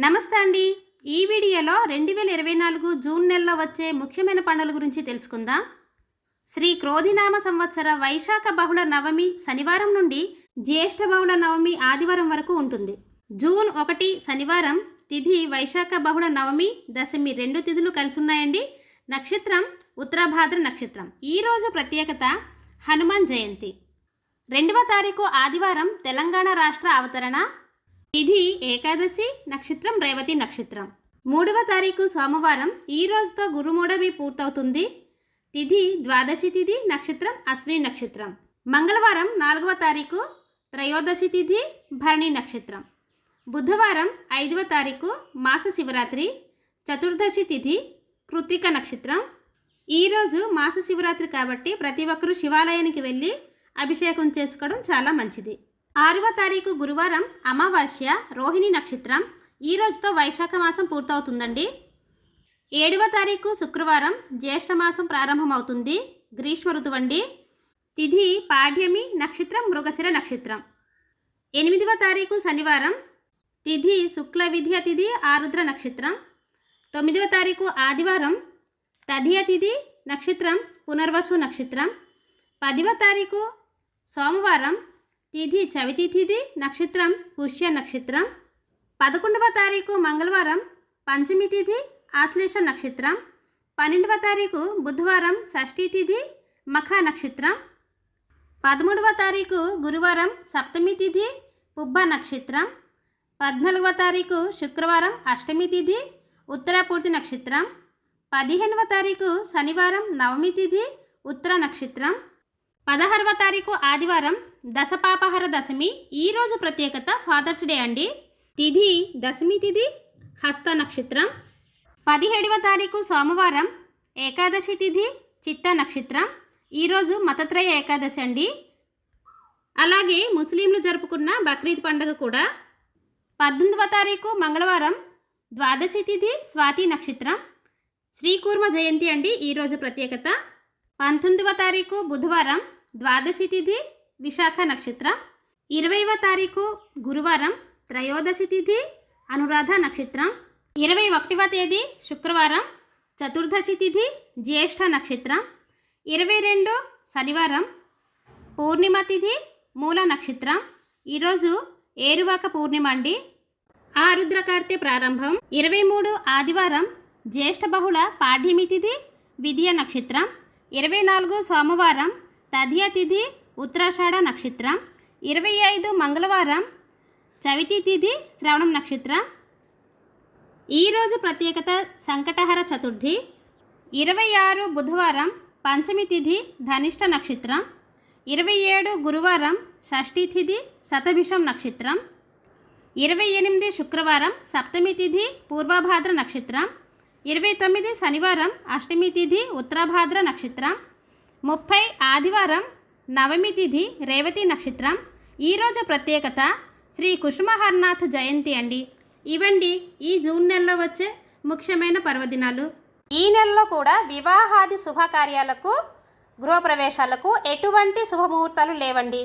నమస్తే అండి. ఈ వీడియోలో 2024 జూన్ నెలలో వచ్చే ముఖ్యమైన పండుగల గురించి తెలుసుకుందాం. శ్రీ క్రోధినామ సంవత్సర వైశాఖ బహుళ నవమి శనివారం నుండి జ్యేష్ఠ బహుళ నవమి ఆదివారం వరకు ఉంటుంది. జూన్ 1 శనివారం తిథి వైశాఖ బహుళ నవమి దశమి 2 తిథులు కలిసి ఉన్నాయండి. నక్షత్రం ఉత్తరాభాద్ర నక్షత్రం. ఈరోజు ప్రత్యేకత హనుమాన్ జయంతి. 2వ తారీఖు ఆదివారం తెలంగాణ రాష్ట్ర అవతరణ. తిథి ఏకాదశి, నక్షత్రం రేవతి నక్షత్రం. 3వ తారీఖు సోమవారం. ఈ రోజుతో గురుమూఢమి పూర్తవుతుంది. తిథి ద్వాదశి తిథి, నక్షత్రం అశ్విని నక్షత్రం. మంగళవారం 4వ తారీఖు త్రయోదశి తిథి, భరణి నక్షత్రం. బుధవారం 5వ తారీఖు మాస శివరాత్రి, చతుర్దశి తిథి, కృత్తిక నక్షత్రం. ఈరోజు మాస శివరాత్రి కాబట్టి ప్రతి ఒక్కరూ శివాలయానికి వెళ్ళి అభిషేకం చేసుకోవడం చాలా మంచిది. 6వ తారీఖు గురువారం అమావాస్య, రోహిణి నక్షత్రం. ఈ రోజుతో వైశాఖ మాసం పూర్తవుతుందండి. 7వ తారీఖు శుక్రవారం జ్యేష్ఠ మాసం ప్రారంభమవుతుంది. గ్రీష్మ ఋతువండి. తిథి పాడ్యమి, నక్షత్రం మృగశిర నక్షత్రం. 8వ తారీఖు శనివారం. తిథి శుక్ల విద్య తిథి, ఆరుద్ర నక్షత్రం. 9వ తారీఖు ఆదివారం. తదియ తిథి, నక్షత్రం పునర్వసు నక్షత్రం. 10వ తారీఖు సోమవారం. తిథి చవితి తిథి, నక్షత్రం పుష్య నక్షత్రం. 11వ తారీఖు మంగళవారం. పంచమి తిథి, ఆశ్లేష నక్షత్రం. 12వ తారీఖు బుధవారం. షష్ఠి తిథి, మఖ నక్షత్రం. 13వ తారీఖు గురువారం. సప్తమి తిథి, పుబ్బ నక్షత్రం. 14వ తారీఖు శుక్రవారం. అష్టమి తిథి, ఉత్తరపూర్తి నక్షత్రం. 15వ తారీఖు శనివారం. నవమి తిథి, ఉత్తర నక్షత్రం. 16వ తారీఖు ఆదివారం. దశపాపహర దశమి. ఈరోజు ప్రత్యేకత ఫాదర్స్ డే అండి. తిథి దశమి తిథి, హస్త నక్షత్రం. 17వ తారీఖు సోమవారం. ఏకాదశి తిథి, చిత్త నక్షత్రం. ఈరోజు మతత్రయ ఏకాదశి అండి. అలాగే ముస్లింలు జరుపుకున్న బక్రీద్ పండుగ కూడా. 18వ తారీఖు మంగళవారం. ద్వాదశి తిథి, స్వాతి నక్షత్రం. శ్రీకూర్మ జయంతి అండి. ఈరోజు ప్రత్యేకత. 19వ తారీఖు బుధవారం. ద్వాదశి తిథి, విశాఖ నక్షత్రం. 20వ తారీఖు గురువారం. త్రయోదశి తిథి, అనురాధ నక్షత్రం. 21వ తేదీ శుక్రవారం. చతుర్దశి తిథి, జ్యేష్ఠ నక్షత్రం. 22 శనివారం. పూర్ణిమ తిథి, మూల నక్షత్రం. ఈరోజు ఏరువాక పూర్ణిమ అండి. ఆరుద్రకార్తె ప్రారంభం. 23 ఆదివారం. జ్యేష్ఠ బహుళ పాడ్యమి తిథి, విద్య నక్షత్రం. 24 సోమవారం. తదియ తిథి, ఉత్తరాషాఢ నక్షత్రం. 25 మంగళవారం. చవితి తిథి, శ్రవణం నక్షత్రం. ఈరోజు ప్రత్యేకత సంకటహర చతుర్థి. 26 బుధవారం. పంచమి తిథి, ధనిష్ట నక్షత్రం. 27 గురువారం. షష్ఠి తిథి, శతభిషం నక్షత్రం. 28 శుక్రవారం. సప్తమి తిథి, పూర్వభాద్ర నక్షత్రం. 29 శనివారం. అష్టమి తిథి, ఉత్తరభాద్ర నక్షత్రం. 30 ఆదివారం. నవమి తిథి, రేవతి నక్షత్రం. ఈరోజు ప్రత్యేకత శ్రీ కుసుమహర్నాథ్ జయంతి అండి. ఇవండి ఈ జూన్ నెలలో వచ్చే ముఖ్యమైన పర్వదినాలు. ఈ నెలలో కూడా వివాహాది శుభకార్యాలకు, గృహప్రవేశాలకు ఎటువంటి శుభముహూర్తాలు లేవండి.